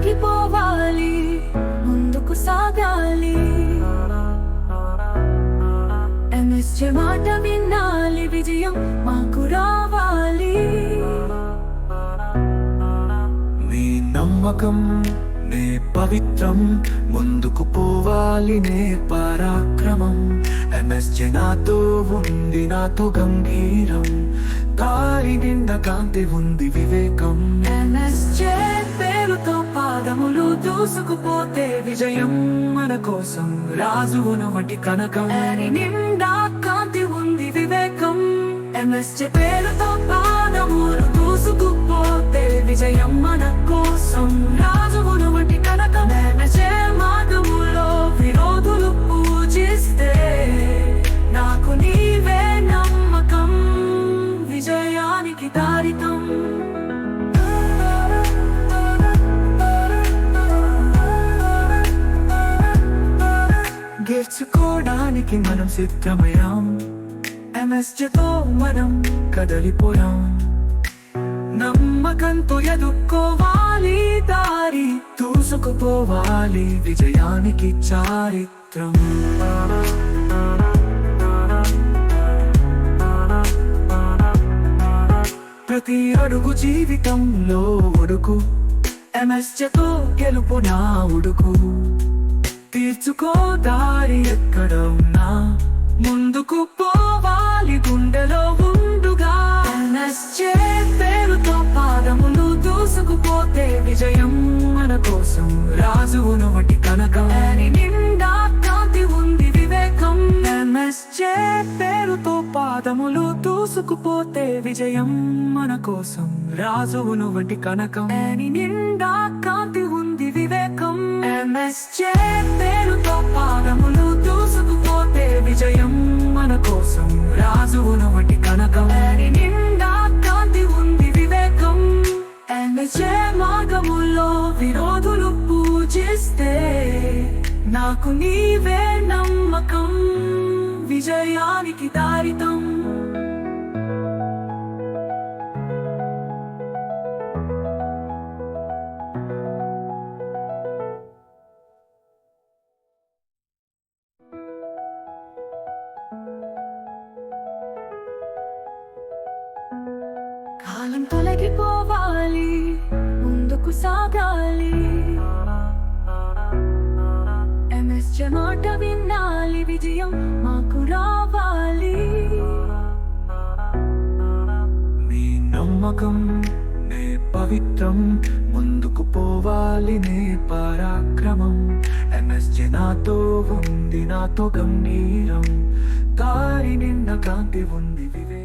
తొలగిపోవాలి, ముందుకు సాగాలి. MSJ మాట వినాలి, విజయం మాకు రావాలి. నీ నమ్మకం నే పవిత్రం, ముందుకు పోవాలి నే పరాక్రమం. MSJ నాతో ఉంది, నాతో గంభీరం, దారి నిండా కాంతి ఉంది వివేకం. MSJ పేరుతో పాదములు దూసుకుపోతే విజయం మన కోసం, రాజువును వంటి కనకం. దారి నిండా కాంతి ఉంది వివేకం. MSJ పేరుతో పాదములు దూసుకుపోతే విజయం మన కోసం, రాజువును వంటి కనకం. MSJ మార్గములో విరోధులు పూజిస్తే నాకు నీవే నమ్మకం, విజయానికి దారితం. గెలుచుకోవడానికి మనం సిద్ధమయ్యాం, MSJతో మనం కదలిపోయాం. నమ్మకంతో ఎదుర్కోవాలి, దారి దూసుకుపోవాలి, విజయానికి చారిత్రం. ప్రతి అడుగు జీవితంలో ఒడుకు, MSJతో గెలుపు నా ఉడుకు. తీర్చుకో దారి ఎక్కడ ఉన్నా, ముందుకు పోవాలి గుండెలో ఉండుగా. MSJ పేరుతో పాదములు దూసుకుపోతే విజయం మన కోసం, రాజువును వంటి కనకం. దారి నిండా కాంతి ఉంది వివేకం. MSJ పేరుతో పాదములు దూసుకుపోతే విజయం మన కోసం, రాజువును వంటి కనకం. దారి నిండా కాంతి ఉంది వివేకం. MSJ పేరుతో పాదములు దూసుకుపోతే విజయం మన కోసం, రాజువును వంటి కనకం. దారి నిండా కాంతి ఉంది వివేకం. MSJ మార్గములో విరోధులు పూజిస్తే నాకు నీవే నమ్మకం, విజయానికి దారితం. కాలం తొలగిపోవాలి, ముందుకు సాగాలి. MSJ మాట వినాలి, విజయం మాకు రావాలి. నీ నమ్మకం నే పవిత్రం, ముందుకు పోవాలి నే పరాక్రమం. MSJ నాతో ఉంది, నాతో గంభీరం, దారి నిండా కాంతి ఉంది వివేకం.